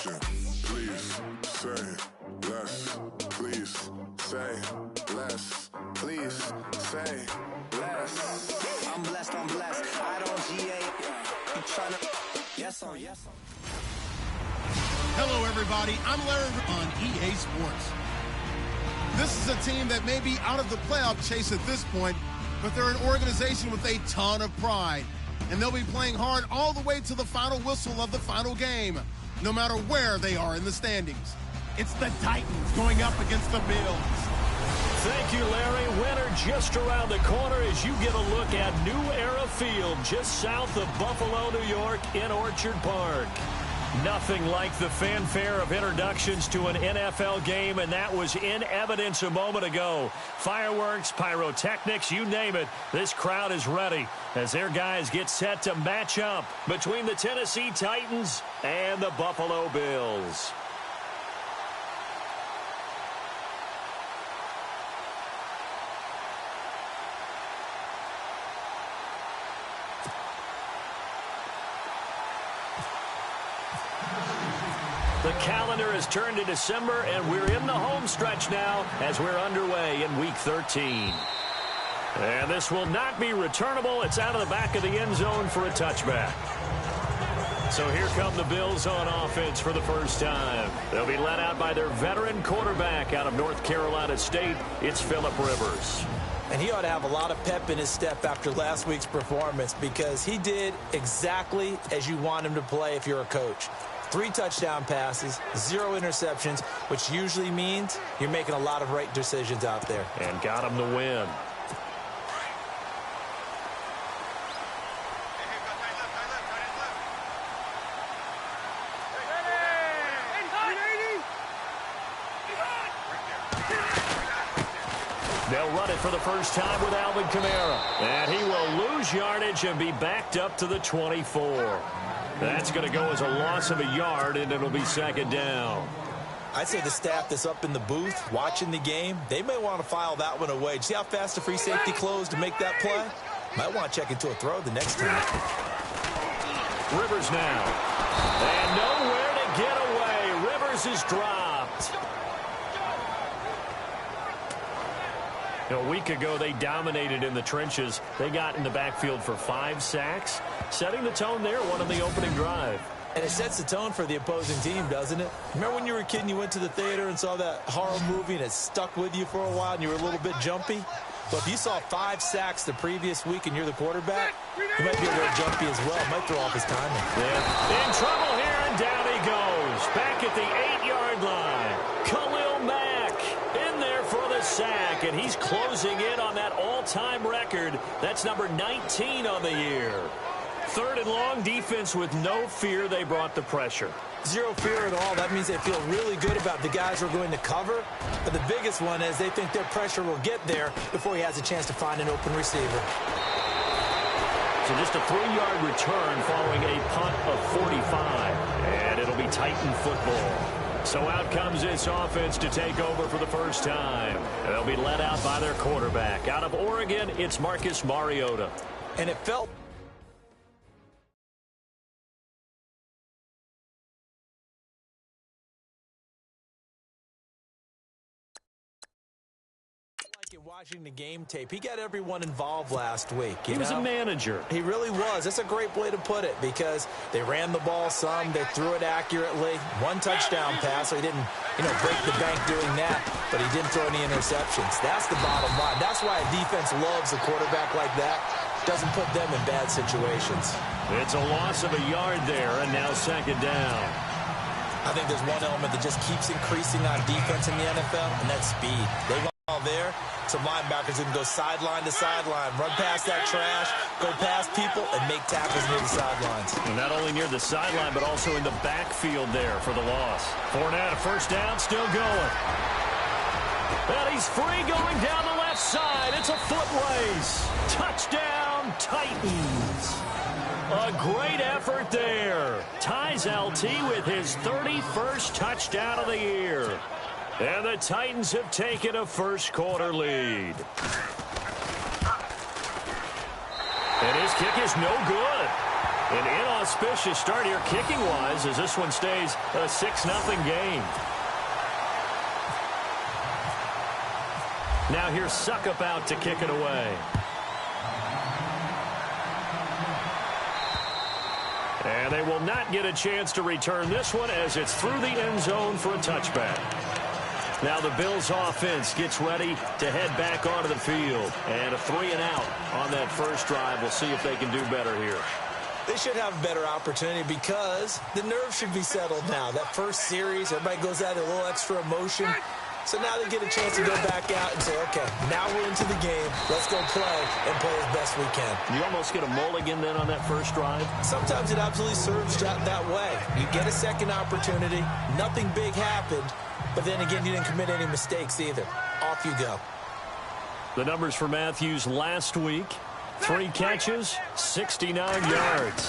question. Please say less. Please say less. Please say less. I'm blessed. I don't G8. You tryna? Yes, on. Hello, everybody. I'm Larry on EA Sports. This is a team that may be out of the playoff chase at this point, but they're an organization with a ton of pride. And they'll be playing hard all the way to the final whistle of the final game, no matter where they are in the standings. It's the Titans going up against the Bills. Thank you, Larry. Winter just around the corner as you get a look at New Era Field just south of Buffalo, New York in Orchard Park. Nothing like the fanfare of introductions to an NFL game, and that was in evidence a moment ago. Fireworks, pyrotechnics, you name it. This crowd is ready as their guys get set to match up between the Tennessee Titans and the Buffalo Bills. The calendar has turned to December, and we're in the home stretch now as we're underway in Week 13. And this will not be returnable. It's out of the back of the end zone for a touchback. So here come the Bills on offense for the first time. They'll be led out by their veteran quarterback out of North Carolina State. It's Phillip Rivers. And he ought to have a lot of pep in his step after last week's performance because he did exactly as you want him to play if you're a coach. 3 touchdown passes, 0 interceptions, which usually means you're making a lot of right decisions out there. And got him the win. They'll run it for the first time with Alvin Kamara. And he will lose yardage and be backed up to the 24. That's going to go as a loss of a yard, and it'll be second down. I'd say the staff that's up in the booth watching the game, they may want to file that one away. See how fast the free safety closed to make that play? Might want to check into a throw the next time. Rivers now. And nowhere to get away. Rivers is dropped. A week ago, they dominated in the trenches. They got in the backfield for 5 sacks, setting the tone there, one on the opening drive. And it sets the tone for the opposing team, doesn't it? Remember when you were a kid and you went to the theater and saw that horror movie and it stuck with you for a while and you were a little bit jumpy? Well, if you saw 5 sacks the previous week and you're the quarterback, you might be a little jumpy as well. Might throw off his timing. Yeah. In trouble here, and down he goes. Back at the 8-yard line. Khalil Mack in there for the sack, and he's closing in on that all-time record. That's number 19 on the year. 3rd and long, defense with no fear. They brought the pressure. 0 fear at all. That means they feel really good about the guys who are going to cover. But the biggest one is they think their pressure will get there before he has a chance to find an open receiver. So just a 3-yard return following a punt of 45. And it'll be Titan football. So out comes this offense to take over for the first time. They'll be led out by their quarterback. Out of Oregon, it's Marcus Mariota. And it felt watching the game tape. He got everyone involved last week. He was a manager. He really was. That's a great way to put it because they ran the ball some. They threw it accurately. 1 touchdown pass, so he didn't, break the bank doing that, but he didn't throw any interceptions. That's the bottom line. That's why a defense loves a quarterback like that. Doesn't put them in bad situations. It's a loss of a yard there, and now second down. I think there's one element that just keeps increasing on defense in the NFL, and that's speed. They go all there. Some linebackers who can go sideline to sideline, run past that trash, go past people, and make tackles near the sidelines. And not only near the sideline, but also in the backfield there for the loss. Fournette, a first down, still going. And he's free going down the left side. It's a foot race. Touchdown, Titans. A great effort there. Ties LT with his 31st touchdown of the year. And the Titans have taken a first-quarter lead. And his kick is no good. An auspicious start here kicking-wise as this one stays a 6-0 game. Now here's Suckup out to kick it away. And they will not get a chance to return this one as it's through the end zone for a touchback. Now the Bills offense gets ready to head back onto the field. And a 3-and-out on that first drive. We'll see if they can do better here. They should have a better opportunity because the nerves should be settled now. That first series, everybody goes out with a little extra emotion. So now they get a chance to go back out and say, okay, now we're into the game. Let's go play and play as best we can. You almost get a mulligan then on that first drive? Sometimes it absolutely serves that way. You get a second opportunity. Nothing big happened. But then again, you didn't commit any mistakes either. Off you go. The numbers for Matthews last week. 3 catches, 69 yards.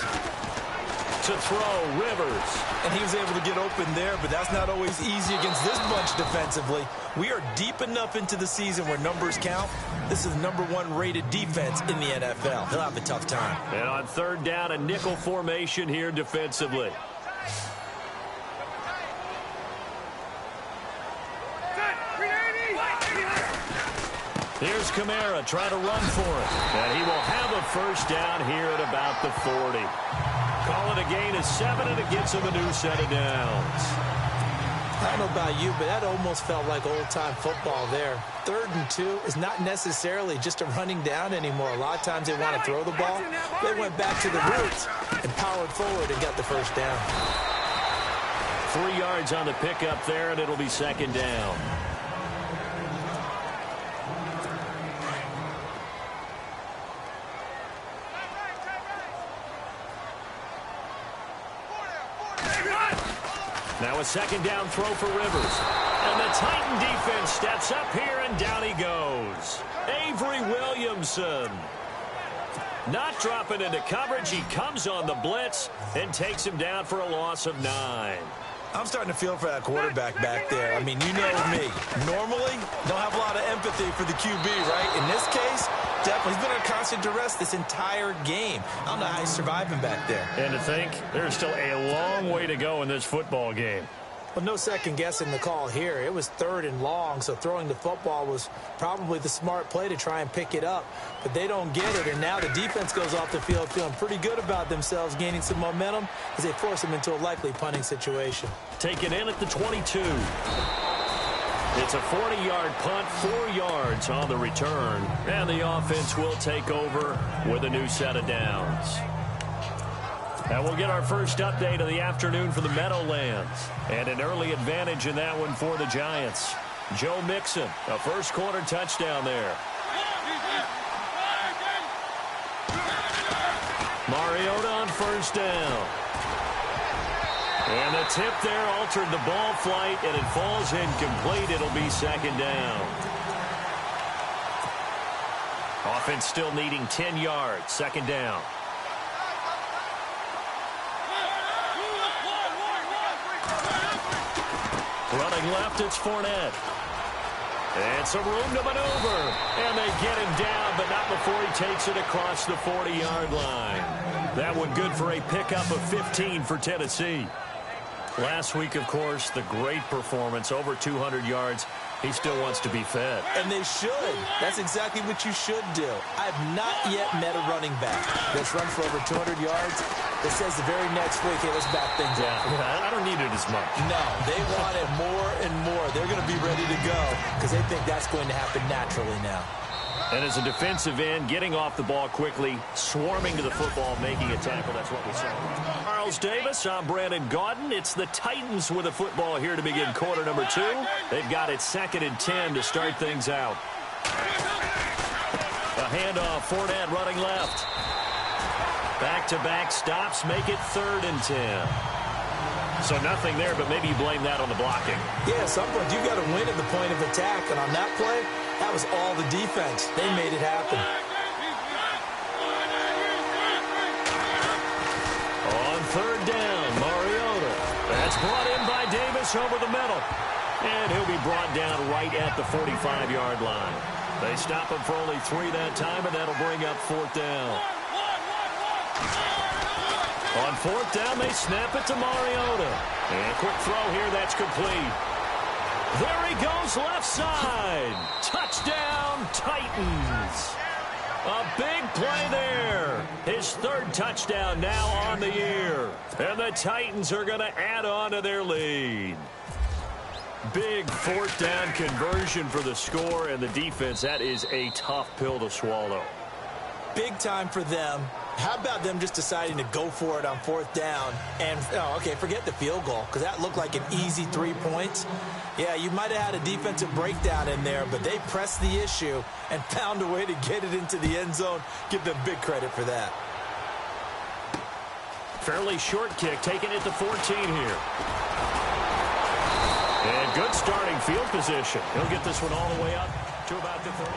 To throw, Rivers. And he was able to get open there, but that's not always easy against this bunch defensively. We are deep enough into the season where numbers count. This is #1 rated defense in the NFL. He'll have a tough time. And on third down, a nickel formation here defensively. Here's Kamara trying to run for it. And he will have a first down here at about the 40. Call it a gain of 7, and it gets him a new set of downs. I don't know about you, but that almost felt like old-time football there. 3rd and 2 is not necessarily just a running down anymore. A lot of times they want to throw the ball. They went back to the roots and powered forward and got the first down. 3 yards on the pickup there, and it'll be 2nd down. Now a 2nd down throw for Rivers. And the Titan defense steps up here, and down he goes. Avery Williamson. Not dropping into coverage. He comes on the blitz and takes him down for a loss of 9. I'm starting to feel for that quarterback back there. I mean, you know me. Normally, don't have a lot of empathy for the QB, right? In this case, definitely. He's been under constant duress this entire game. I don't know how he's surviving back there. And to think, there's still a long way to go in this football game. Well, no second guessing the call here. It was 3rd and long, so throwing the football was probably the smart play to try and pick it up. But they don't get it, and now the defense goes off the field feeling pretty good about themselves, gaining some momentum as they force them into a likely punting situation. Take it in at the 22. It's a 40-yard punt, 4 yards on the return. And the offense will take over with a new set of downs. And we'll get our first update of the afternoon for the Meadowlands. And an early advantage in that one for the Giants. Joe Mixon, a first-quarter touchdown there. Mariota on first down. And the tip there altered the ball flight, and it falls incomplete. It'll be 2nd down. Offense still needing 10 yards. 2nd down. Running left, it's Fournette. And some room to maneuver. And they get him down, but not before he takes it across the 40-yard line. That one good for a pickup of 15 for Tennessee. Last week, of course, the great performance, over 200 yards. He still wants to be fed. And they should. That's exactly what you should do. I have not yet met a running back that's run for over 200 yards that says the very next week, hey, let's back things up. Yeah, I don't need it as much. No, they want it more and more. They're going to be ready to go because they think that's going to happen naturally now. And as a defensive end, getting off the ball quickly, swarming to the football, making a tackle. That's what we saw. Charles Davis, I'm Brandon Gaudin. It's the Titans with a football here to begin quarter number 2. They've got it 2nd and 10 to start things out. A handoff, Fournette running left. Back-to-back stops make it 3rd and 10. So nothing there, but maybe you blame that on the blocking. Yeah, at some point, you've got to win at the point of attack. And on that play, that was all the defense. They made it happen. On 3rd down, Mariota. That's brought in by Davis over the middle. And he'll be brought down right at the 45-yard line. They stop him for only 3 that time, and that'll bring up 4th down. On fourth down, they snap it to Mariota. And a quick throw here, that's complete. There he goes, left side. Touchdown, Titans. A big play there. His third touchdown now on the year. And the Titans are going to add on to their lead. Big fourth down conversion for the score, and the defense, that is a tough pill to swallow. Big time for them. How about them just deciding to go for it on fourth down? And, okay, forget the field goal, because that looked like an easy 3 points. Yeah, you might have had a defensive breakdown in there, but they pressed the issue and found a way to get it into the end zone. Give them big credit for that. Fairly short kick, taking it to 14 here. And good starting field position. He'll get this one all the way up to about the 30.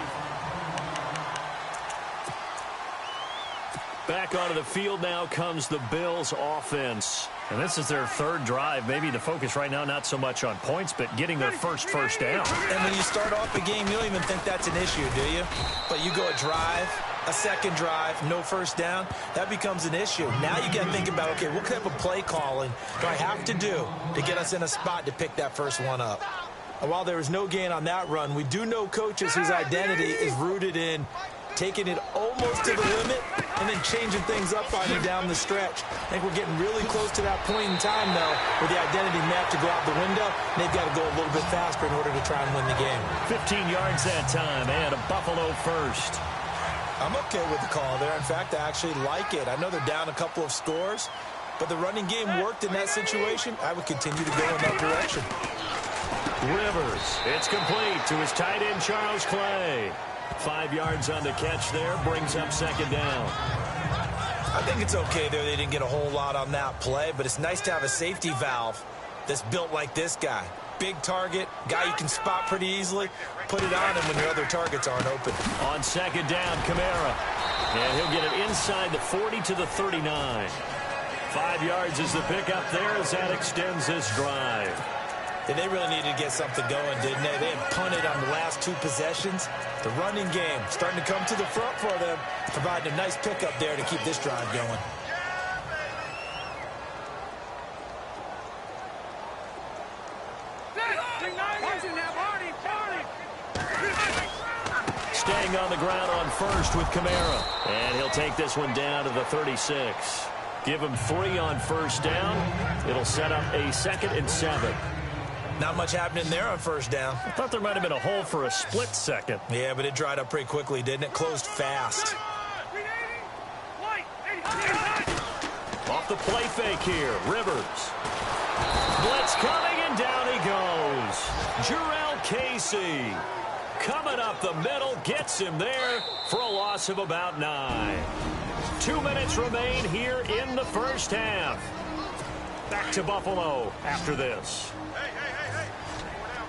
Back onto the field now comes the Bills offense. And this is their third drive. Maybe the focus right now not so much on points, but getting their first down. And when you start off a game, you don't even think that's an issue, do you? But you go a drive, a second drive, no first down, that becomes an issue. Now you got to think about, okay, what type of play calling do I have to do to get us in a spot to pick that first one up? And while there was no gain on that run, we do know coaches whose identity is rooted in taking it almost to the limit and then changing things up on you down the stretch. I think we're getting really close to that point in time, though, where the identity may have to go out the window, and they've got to go a little bit faster in order to try and win the game. 15 yards that time, and a Buffalo first. I'm okay with the call there. In fact, I actually like it. I know they're down a couple of scores, but the running game worked in that situation. I would continue to go in that direction. Rivers, it's complete to his tight end, Charles Clay. 5 yards on the catch there, brings up second down. I think it's okay there. They didn't get a whole lot on that play, but it's nice to have a safety valve that's built like this guy. Big target, guy you can spot pretty easily. Put it on him when your other targets aren't open. On second down, Kamara. And he'll get it inside the 40 to the 39. 5 yards is the pickup there as that extends this drive. And they really needed to get something going, didn't they? They had punted on the last 2 possessions. The running game starting to come to the front for them, providing a nice pickup there to keep this drive going. Staying on the ground on first with Kamara. And he'll take this one down to the 36. Give him 3 on first down. It'll set up a 2nd and 7. Not much happening there on first down. I thought there might have been a hole for a split second. Yeah, but it dried up pretty quickly, didn't it? Closed fast. Off the play fake here, Rivers. Blitz coming, and down he goes. Jurrell Casey coming up the middle, gets him there for a loss of about 9. 2 minutes remain here in the first half. Back to Buffalo after this.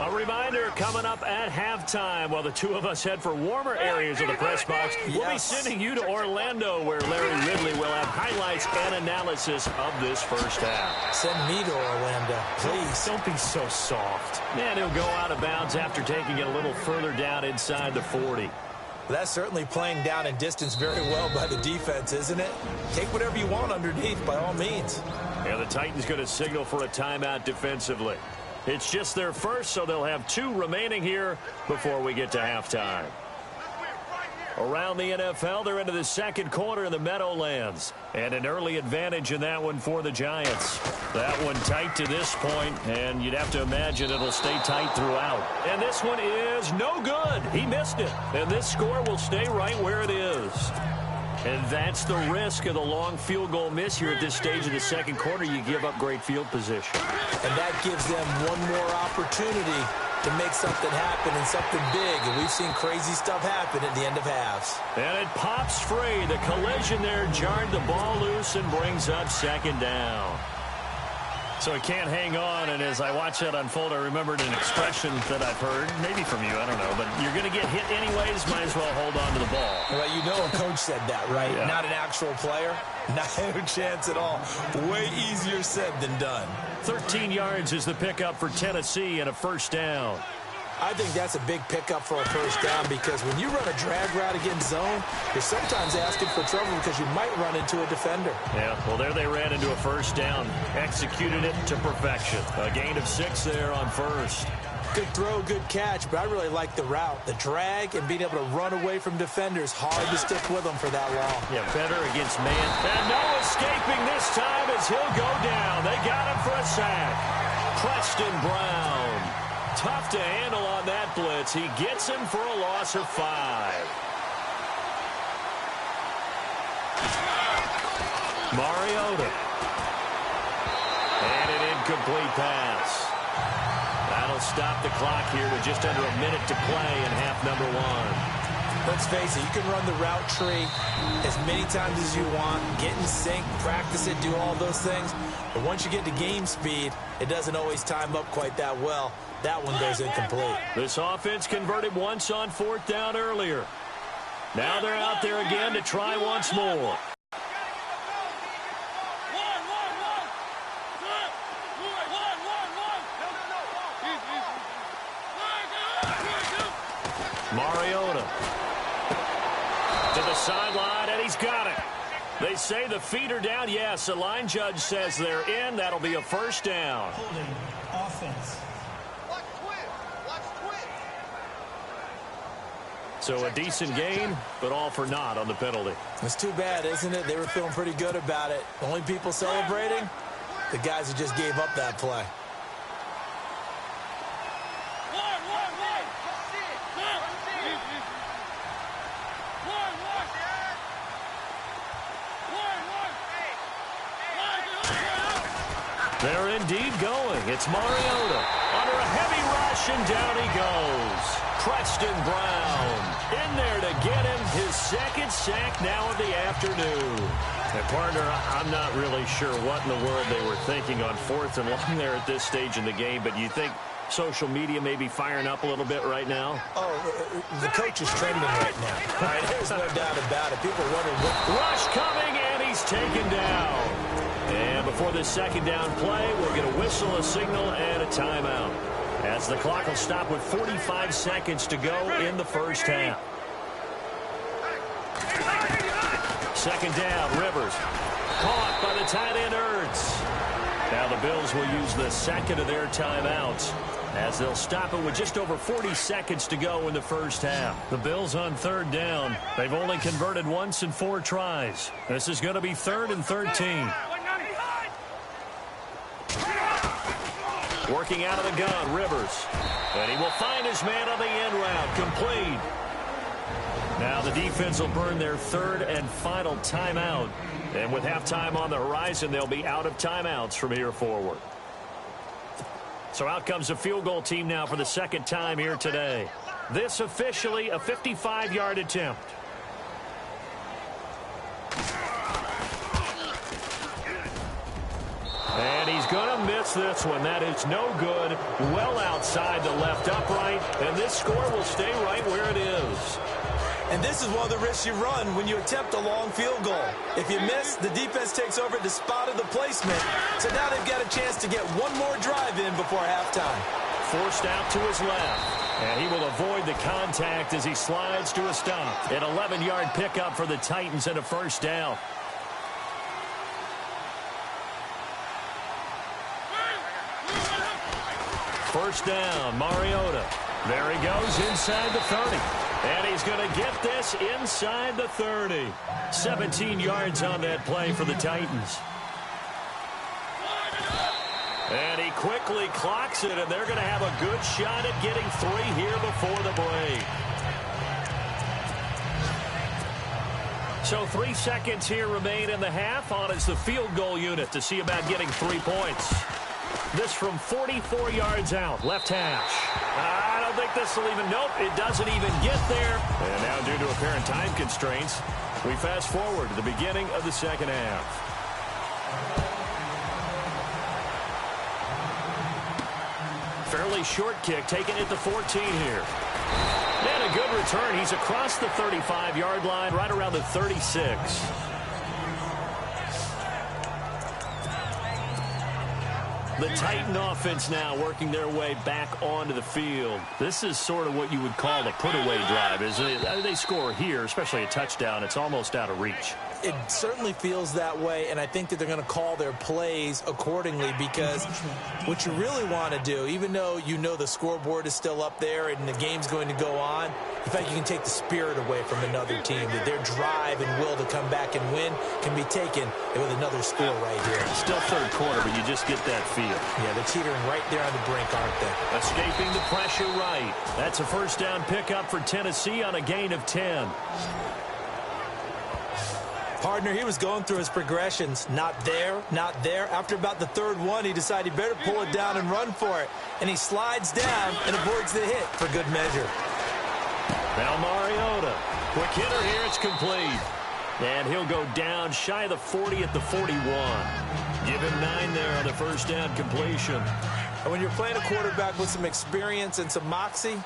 A reminder coming up at halftime while the two of us head for warmer areas of the press box. We'll be sending you to Orlando where Larry Ridley will have highlights and analysis of this first half. Send me to Orlando, please. Don't be so soft. And he'll go out of bounds after taking it a little further down inside the 40. That's certainly playing down in distance very well by the defense, isn't it? Take whatever you want underneath by all means. Yeah, the Titans going to signal for a timeout defensively. It's just their first, so they'll have 2 remaining here before we get to halftime. Around the NFL, they're into the second quarter in the Meadowlands. And an early advantage in that one for the Giants. That one tight to this point, and you'd have to imagine it'll stay tight throughout. And this one is no good. He missed it. And this score will stay right where it is. And that's the risk of the long field goal miss here at this stage of the second quarter. You give up great field position. And that gives them one more opportunity to make something happen and something big. And we've seen crazy stuff happen at the end of halves. And it pops free. The collision there jarred the ball loose and brings up second down. So he can't hang on, and as I watch that unfold, I remembered an expression that I've heard, maybe from you, I don't know, but you're going to get hit anyways, might as well hold on to the ball. Well, you know a coach said that, right? Yeah. Not an actual player. Not a chance at all. Way easier said than done. 13 yards is the pickup for Tennessee and a first down. I think that's a big pickup for a first down because when you run a drag route against zone, you're sometimes asking for trouble because you might run into a defender. Yeah, well, there they ran into a first down. Executed it to perfection. A gain of 6 there on first. Good throw, good catch, but I really like the route. The drag and being able to run away from defenders. Hard to stick with them for that long. Yeah, better against man. And no escaping this time as he'll go down. They got him for a sack. Preston Brown. Tough to handle on that blitz. He gets him for a loss of 5. Mariota. And an incomplete pass. That'll stop the clock here with just under a minute to play in half number 1. Let's face it, you can run the route tree as many times as you want, get in sync, practice it, do all those things. But once you get to game speed, it doesn't always time up quite that well. That one goes incomplete. This offense converted once on 4th down earlier. Now they're out there again to try once more. Mariota to the sideline, and he's got it. They say the feet are down. Yes, the line judge says they're in. That'll be a first down. Holding offense. So a decent gain, but all for naught on the penalty. It's too bad, isn't it? They were feeling pretty good about it. The only people celebrating, the guys who just gave up that play. They're indeed going. It's Mariota under a heavy rush, and down he goes. Preston Brown in there to get him his second sack now of the afternoon. And partner, I'm not really sure what in the world they were thinking on 4th and long there at this stage in the game, but you think social media may be firing up a little bit right now? Oh, the coach is trending right now. All right, there's no doubt about it. People are wondering what... Rush coming, and he's taken down. And before this second down play, we're going to whistle a signal and a timeout, as the clock will stop with 45 seconds to go in the first half. Second down, Rivers. Caught by the tight end, DIEH8rZ. Now the Bills will use the second of their timeouts, as they'll stop it with just over 40 seconds to go in the first half. The Bills on 3rd down. They've only converted once in 4 tries. This is going to be 3rd and 13. Working out of the gun, Rivers. And he will find his man on the end route. Complete. Now the defense will burn their 3rd and final timeout. And with halftime on the horizon, they'll be out of timeouts from here forward. So out comes the field goal team now for the second time here today. This officially a 55-yard attempt. And he's going to miss this one. That is no good. Well outside the left upright. And this score will stay right where it is. And this is one of the risks you run when you attempt a long field goal. If you miss, the defense takes over at the spot of the placement. So now they've got a chance to get one more drive in before halftime. Forced out to his left. And he will avoid the contact as he slides to a stop. An 11-yard pickup for the Titans and a first down. First down, Mariota. There he goes inside the 30. And he's going to get this inside the 30. 17 yards on that play for the Titans. And he quickly clocks it, and they're going to have a good shot at getting 3 here before the break. So 3 seconds here remain in the half. On is the field goal unit to see about getting 3 points. This from 44 yards out, left hash. I don't think this will even, nope, it doesn't even get there. And now due to apparent time constraints, we fast forward to the beginning of the second half. Fairly short kick, taken at the 14 here. And a good return. He's across the 35-yard line, right around the 36. The Titan offense now working their way back onto the field. This is sort of what you would call a put-away drive. As they score here, especially a touchdown, it's almost out of reach. It certainly feels that way, and I think that they're going to call their plays accordingly, because what you really want to do, even though you know the scoreboard is still up there and the game's going to go on, in fact, you can take the spirit away from another team, that their drive and will to come back and win can be taken with another score right here. Still third quarter, but you just get that feel. Yeah, they're teetering right there on the brink, aren't they? Escaping the pressure right. That's a first down pickup for Tennessee on a gain of 10. Partner, he was going through his progressions. Not there, not there. After about the third one, he decided he better pull it down and run for it. And he slides down and avoids the hit for good measure. Now Mariota. Quick hitter here, it's complete. And he'll go down shy of the 40 at the 41. Give him 9 there on the first down completion. And when you're playing a quarterback with some experience and some moxie,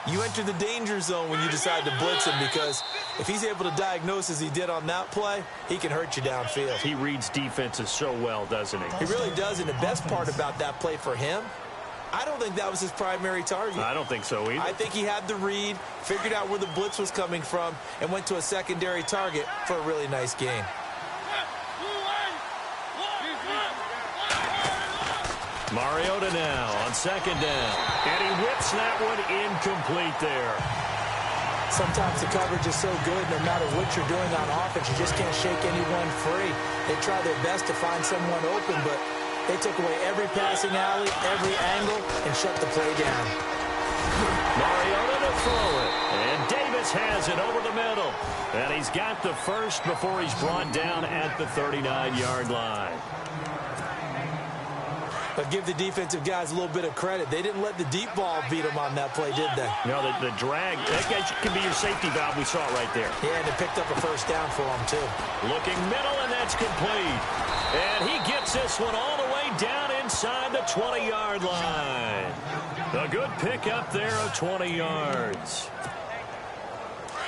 you enter the danger zone when you decide to blitz him, because if he's able to diagnose as he did on that play, he can hurt you downfield. He reads defenses so well, doesn't he? He really does, and the best part about that play for him, I don't think that was his primary target. I don't think so either. I think he had the read, figured out where the blitz was coming from, and went to a secondary target for a really nice game. Mariota now on second down. And he whips that one incomplete there. Sometimes the coverage is so good, no matter what you're doing on offense, you just can't shake anyone free. They try their best to find someone open, but they took away every passing alley, every angle, and shut the play down. Mariota to throw it. And Davis has it over the middle. And he's got the first before he's brought down at the 39-yard line. But give the defensive guys a little bit of credit. They didn't let the deep ball beat them on that play, did they? No, the drag, that can be your safety valve. We saw it right there. Yeah, and it picked up a first down for them, too. Looking middle, and that's complete. And he gets this one all the way down inside the 20-yard line. A good pickup there of 20 yards.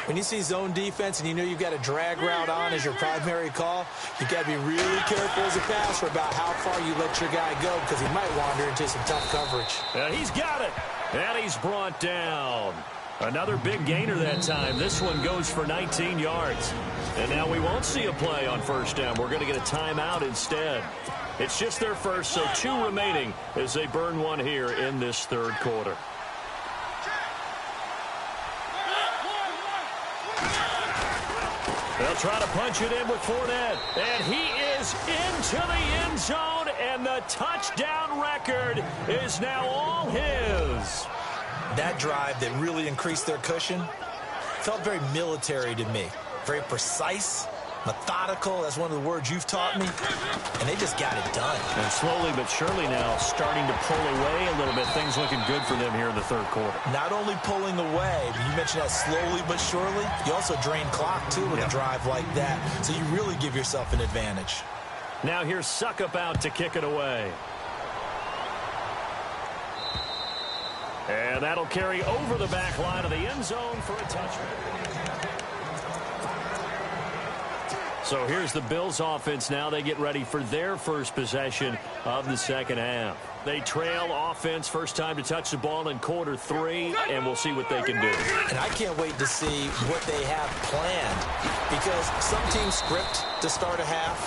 When you see zone defense and you know you've got a drag route on as your primary call, you've got to be really careful as a passer about how far you let your guy go, because he might wander into some tough coverage. And he's got it. And he's brought down. Another big gainer that time. This one goes for 19 yards. And now we won't see a play on first down. We're going to get a timeout instead. It's just their first, so 2 remaining as they burn one here in this third quarter. They'll try to punch it in with Fournette. And he is into the end zone, and the touchdown record is now all his. That drive that really increased their cushion felt very military to me. Very precise, methodical. That's one of the words you've taught me. And they just got it done. And slowly but surely now starting to pull away a little bit. Things looking good for them here in the third quarter. Not only pulling away, but you mentioned that slowly but surely. You also drain clock, too, with a drive like that. So you really give yourself an advantage. Now here's Suckup out to kick it away. And that'll carry over the back line of the end zone for a touchdown. So here's the Bills offense now. They get ready for their first possession of the second half. They trail offense, first time to touch the ball in quarter 3, and we'll see what they can do. And I can't wait to see what they have planned, because some teams script to start a half.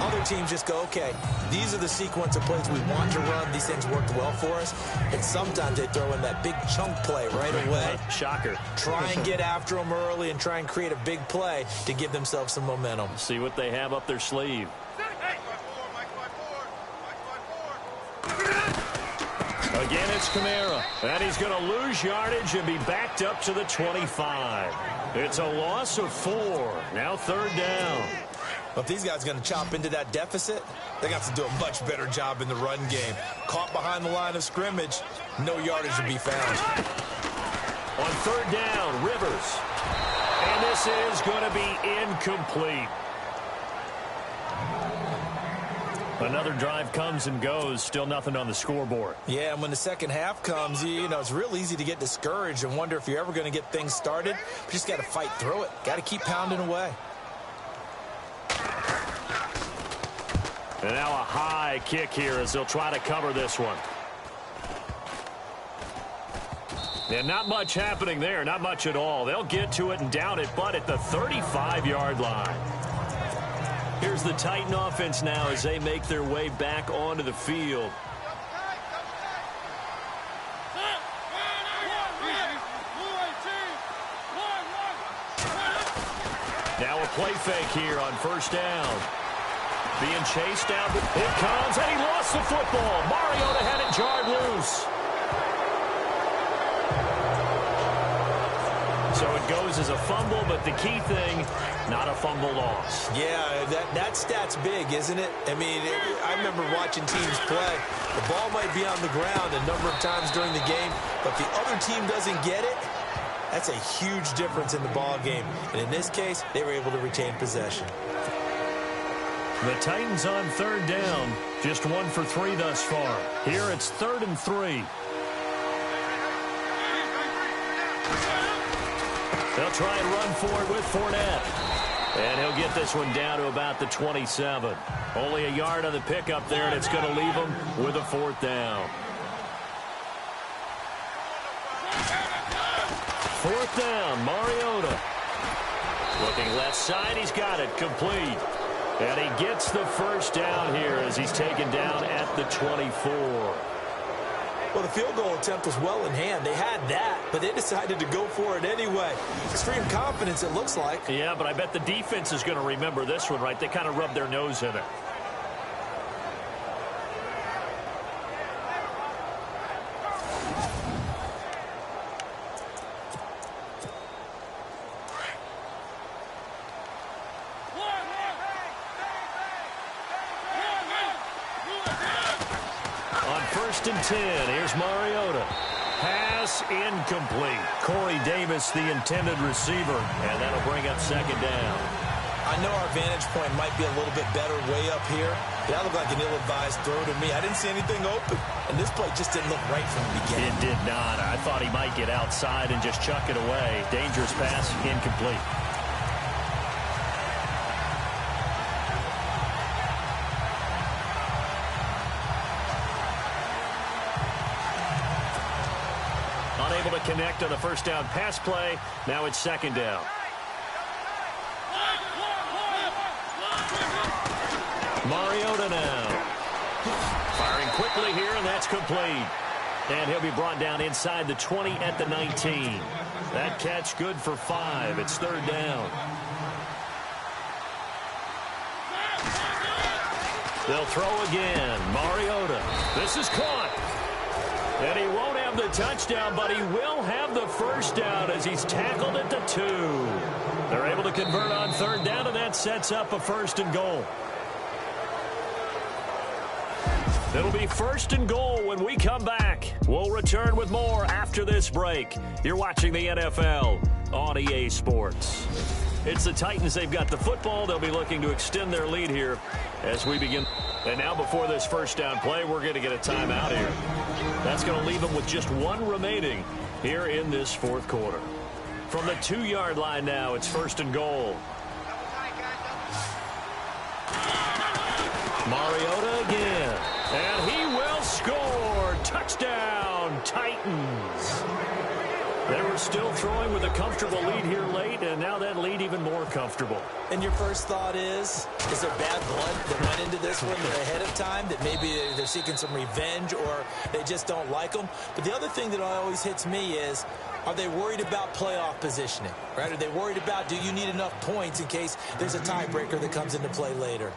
Other teams just go, okay, these are the sequence of plays we want to run. These things worked well for us. And sometimes they throw in that big chunk play right away. Shocker. Try and get after them early and try and create a big play to give themselves some momentum. See what they have up their sleeve. Again, it's Kamara. And he's going to lose yardage and be backed up to the 25. It's a loss of 4. Now third down. Well, if these guys are going to chop into that deficit, they got to do a much better job in the run game. Caught behind the line of scrimmage, no yardage to be found. On third down, Rivers. And this is going to be incomplete. Another drive comes and goes, still nothing on the scoreboard. Yeah, and when the second half comes, you know, it's real easy to get discouraged and wonder if you're ever going to get things started. But you just got to fight through it. Got to keep pounding away. And now a high kick here as they'll try to cover this one. And not much happening there, not much at all. They'll get to it and down it, but at the 35-yard line. Here's the Titan offense now as they make their way back onto the field. Now a play fake here on first down. Being chased down. It comes, and he lost the football. Mariota had it jarred loose. So it goes as a fumble, but the key thing, not a fumble loss. Yeah, that stat's big, isn't it? I mean, I remember watching teams play. The ball might be on the ground a number of times during the game, but the other team doesn't get it. That's a huge difference in the ball game. And in this case, they were able to retain possession. The Titans on third down, just 1 for 3 thus far. Here it's 3rd and 3. They'll try and run for it with Fournette. And he'll get this one down to about the 27. Only a yard on the pickup there, and it's going to leave him with a 4th down. 4th down, Mariota. Looking left side, he's got it, complete. And he gets the first down here as he's taken down at the 24. Well, the field goal attempt was well in hand. They had that, but they decided to go for it anyway. Extreme confidence, it looks like. Yeah, but I bet the defense is going to remember this one, right? They kind of rubbed their nose in it. And 10. Here's Mariota. Pass incomplete. Corey Davis, the intended receiver, and that'll bring up 2nd down. I know our vantage point might be a little bit better way up here. That looked like an ill-advised throw to me. I didn't see anything open, and this play just didn't look right from the beginning. It did not. I thought he might get outside and just chuck it away. Dangerous pass, incomplete. Unable to connect on the first down pass play. Now it's 2nd down. Mariota now. Firing quickly here, and that's complete. And he'll be brought down inside the 20 at the 19. That catch good for 5. It's 3rd down. They'll throw again. Mariota. This is caught. And he won't have the touchdown, but he will have the first down as he's tackled at the 2. They're able to convert on 3rd down, and that sets up a 1st and goal. It'll be 1st and goal when we come back. We'll return with more after this break. You're watching the NFL on EA Sports. It's the Titans. They've got the football. They'll be looking to extend their lead here as we begin. And now before this first down play, we're going to get a timeout here. That's going to leave them with just 1 remaining here in this 4th quarter. From the 2-yard line now, it's 1st and goal. Mariota again. And he will score. Touchdown, Titans. They were still throwing with a comfortable lead here late, and now that lead even more comfortable. And your first thought is there bad blood that went into this one ahead of time, that maybe they're seeking some revenge or they just don't like them? But the other thing that always hits me is, are they worried about playoff positioning, right? Are they worried about, do you need enough points in case there's a tiebreaker that comes into play later?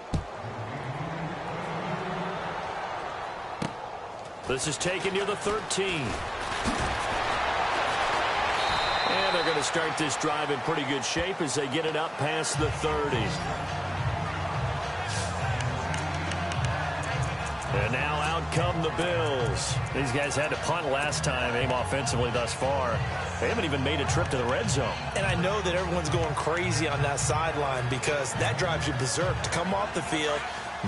This is taken near the 13. And they're going to start this drive in pretty good shape as they get it up past the 30. And now out come the Bills. These guys had to punt last time, aim offensively thus far. They haven't even made a trip to the red zone. And I know that everyone's going crazy on that sideline because that drives you berserk to come off the field,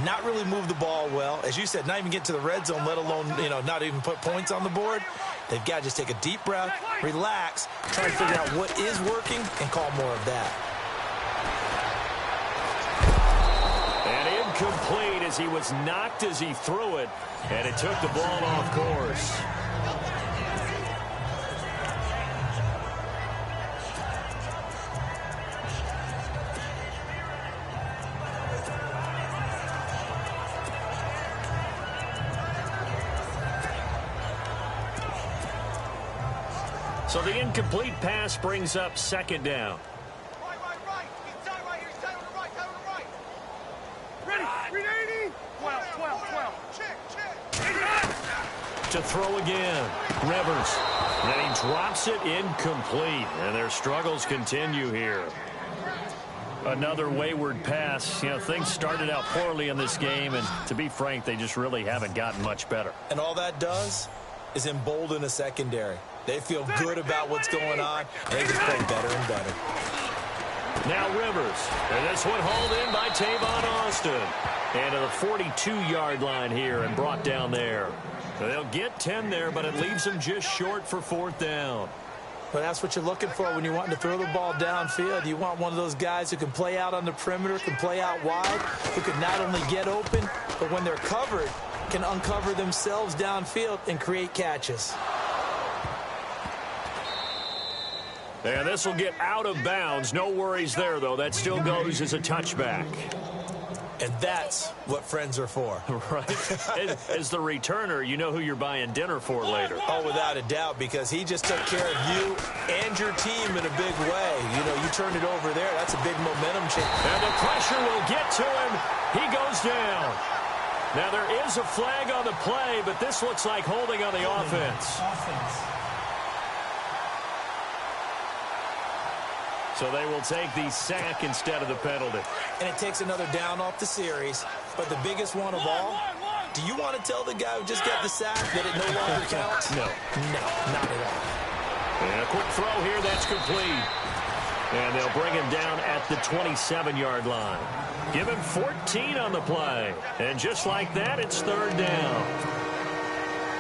not really move the ball well. As you said, not even get to the red zone, let alone, not even put points on the board. They've got to just take a deep breath, relax, try to figure out what is working, and call more of that. And in incomplete as he was knocked as he threw it, and it took the ball off course. So the incomplete pass brings up second down. Right. He's tight right here. He's tight on the right. Tight on the right. Ready. 380. 12. Check. To throw again. Rivers. Then he drops it incomplete. And their struggles continue here. Another wayward pass. You know, things started out poorly in this game. And to be frank, they just really haven't gotten much better. And all that does is embolden a secondary. They feel good about what's going on, and they just play better and better. Now Rivers. And this one hauled in by Tavon Austin. And to the 42-yard line here and brought down there. They'll get 10 there, but it leaves them just short for fourth down. Well, that's what you're looking for when you're wanting to throw the ball downfield. You want one of those guys who can play out on the perimeter, can play out wide, who can not only get open, but when they're covered, can uncover themselves downfield and create catches. And this will get out of bounds. No worries there, though. That still goes as a touchback. And that's what friends are for. Right. As the returner, you know who you're buying dinner for later. Oh, without a doubt, because he just took care of you and your team in a big way. You know, you turned it over there. That's a big momentum change. And the pressure will get to him. He goes down. Now, there is a flag on the play, but this looks like holding on the offense. So they will take the sack instead of the penalty. And it takes another down off the series. But the biggest one of all, do you want to tell the guy who just got the sack that it no longer counts? No. No, not at all. And a quick throw here, that's complete. And they'll bring him down at the 27-yard line. Give him 14 on the play. And just like that, it's third down.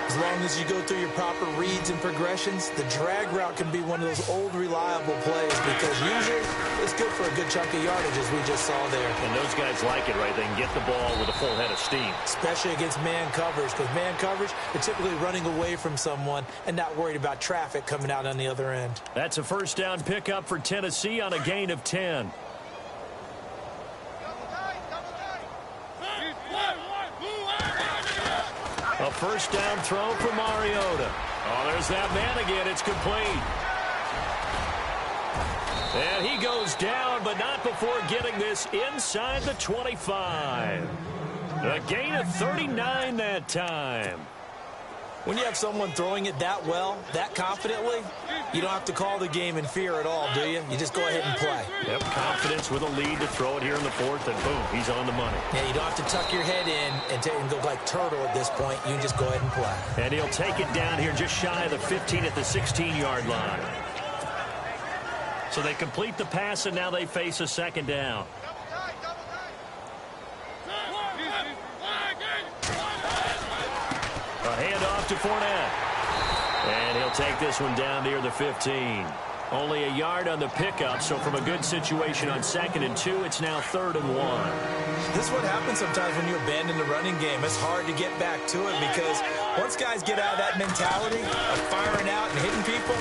As long as you go through your proper reads and progressions, the drag route can be one of those old reliable plays because usually it's good for a good chunk of yardage as we just saw there. And those guys like it, right? They can get the ball with a full head of steam. Especially against man coverage, because man coverage, they're typically running away from someone and not worried about traffic coming out on the other end. That's a first down pickup for Tennessee on a gain of 10. A first down throw for Mariota. Oh, there's that man again. It's complete. And he goes down, but not before getting this inside the 25. A gain of 39 that time. When you have someone throwing it that well, that confidently, you don't have to call the game in fear at all, do you? You just go ahead and play. Yep, confidence with a lead to throw it here in the fourth, and boom, he's on the money. Yeah, you don't have to tuck your head in and go like turtle at this point. You can just go ahead and play. And he'll take it down here just shy of the 15 at the 16-yard line. So they complete the pass, and now they face a second down. A handoff to Fournette. And he'll take this one down near the 15. Only a yard on the pickup, so from a good situation on 2nd and 2, it's now 3rd and 1. This is what happens sometimes when you abandon the running game. It's hard to get back to it because once guys get out of that mentality of firing out and hitting people,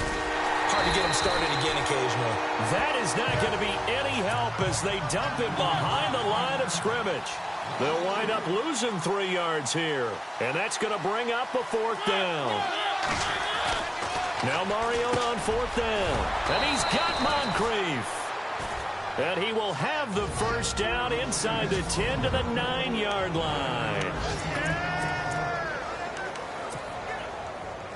hard to get them started again occasionally. That is not going to be any help as they dump it behind the line of scrimmage. They'll wind up losing 3 yards here. And that's going to bring up a 4th down. Now Mariota on 4th down. And he's got Moncrief. And he will have the first down inside the 10 to the 9-yard line.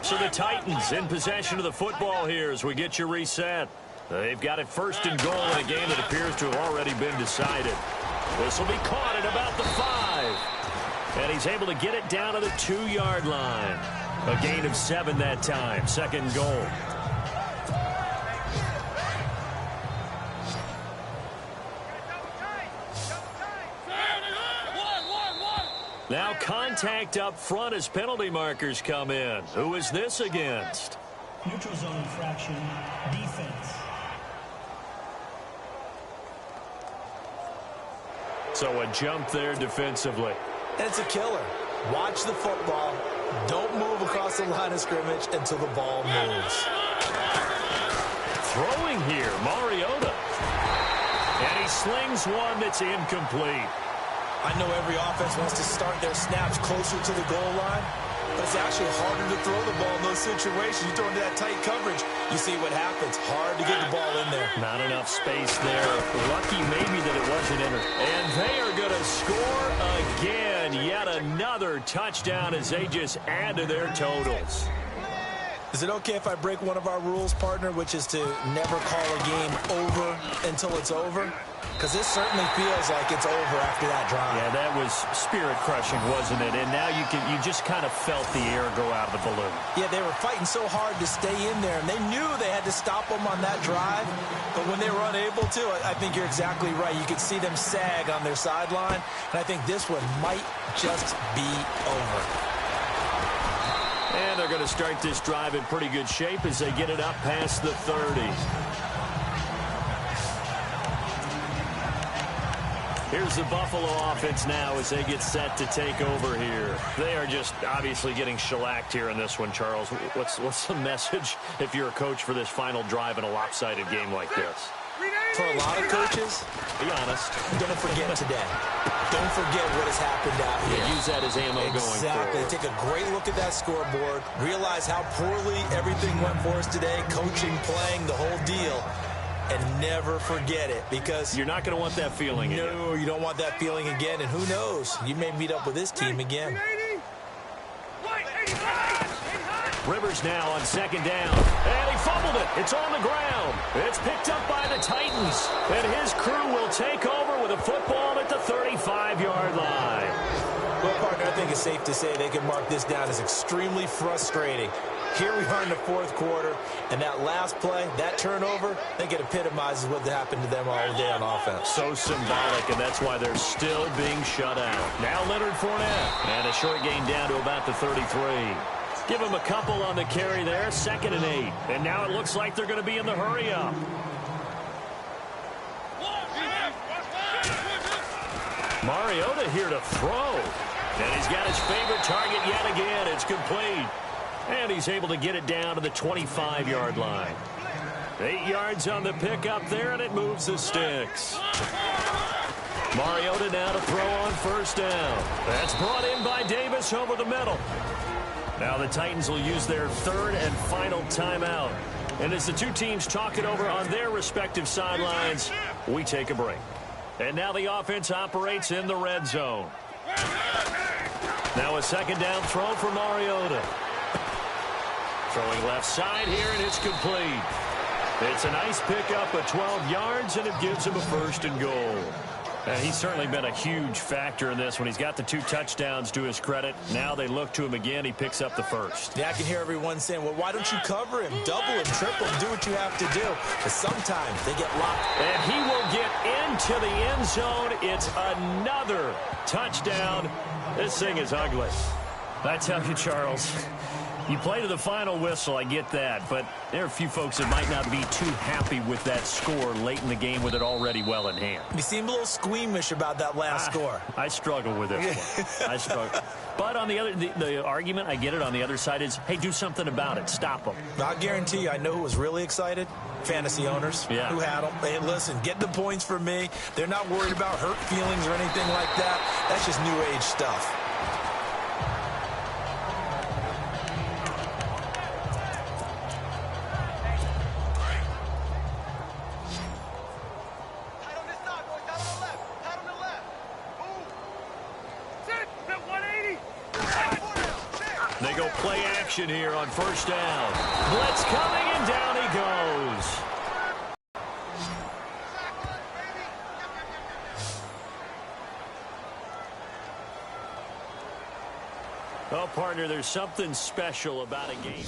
So the Titans in possession of the football here as we get you reset. They've got it 1st and goal in a game that appears to have already been decided. This will be caught at about the 5. And he's able to get it down to the 2-yard line. A gain of 7 that time. 2nd goal. Now contact up front as penalty markers come in. Who is this against? Neutral zone infraction, defense. So a jump there defensively. And it's a killer. Watch the football. Don't move across the line of scrimmage until the ball moves. Throwing here, Mariota. And he slings one that's incomplete. I know every offense wants to start their snaps closer to the goal line, but it's actually harder to throw the ball in those situations. You throw into that tight coverage, you see what happens. Hard to get the ball in there. Not enough space there. Lucky maybe that it wasn't entered. And they are going to score again. Yet another touchdown as they just add to their totals. Is it okay if I break one of our rules, partner, which is to never call a game over until it's over? Because this certainly feels like it's over after that drive. Yeah, that was spirit-crushing, wasn't it? And now you just kind of felt the air go out of the balloon. Yeah, they were fighting so hard to stay in there, and they knew they had to stop them on that drive. But when they were unable to, I think you're exactly right. You could see them sag on their sideline, and I think this one might just be over. And they're going to start this drive in pretty good shape as they get it up past the 30. Here's the Buffalo offense now as they get set to take over here. They are just obviously getting shellacked here in this one, Charles. What's the message if you're a coach for this final drive in a lopsided game like this? For a lot of coaches, be honest, don't forget today. Don't forget what has happened out here. Yeah, use that as ammo going forward. Exactly. Take a great look at that scoreboard. Realize how poorly everything went for us today. Coaching, playing, the whole deal. And never forget it, because you're not going to want that feeling again. No, you don't want that feeling again. And who knows? You may meet up with this team again. Rivers now on second down. And he fumbled it. It's on the ground. It's picked up by the Titans. And his crew will take over with a football at the 35-yard line. Well, partner, I think it's safe to say they can mark this down as extremely frustrating. Here we are in the fourth quarter, and that last play, that turnover, I think it epitomizes what happened to them all day on offense. So symbolic, and that's why they're still being shut out. Now Leonard Fournette, and a short gain down to about the 33. Give him a couple on the carry there, 2nd and 8. And now it looks like they're going to be in the hurry-up. Mariota here to throw. And he's got his favorite target yet again. It's complete. And he's able to get it down to the 25-yard line. 8 yards on the pickup there, and it moves the sticks. Mariota now to throw on first down. That's brought in by Davis over the middle. Now the Titans will use their 3rd and final timeout. And as the two teams talk it over on their respective sidelines, we take a break. And now the offense operates in the red zone. Now a 2nd down throw for Mariota. Throwing left side here, and it's complete. It's a nice pickup of 12 yards, and it gives him a 1st and goal. He's certainly been a huge factor in this one. He's got the 2 touchdowns to his credit. Now they look to him again. He picks up the 1st. Yeah, I can hear everyone saying, well, why don't you cover him? Double him, triple him, do what you have to do. But sometimes they get locked. And he will get into the end zone. It's another touchdown. This thing is ugly. I tell you, Charles, you play to the final whistle, I get that, but there are a few folks that might not be too happy with that score late in the game with it already well in hand. You seem a little squeamish about that last score. I struggle with this one. I struggle. But on the argument, I get it, on the other side is, hey, do something about it. Stop them. I'll guarantee you, I know who was really excited. Fantasy owners who had them. Hey, listen, get the points for me. They're not worried about hurt feelings or anything like that. That's just new age stuff. They go play action here on first down. Blitz coming, and down he goes. Well, partner, there's something special about a game.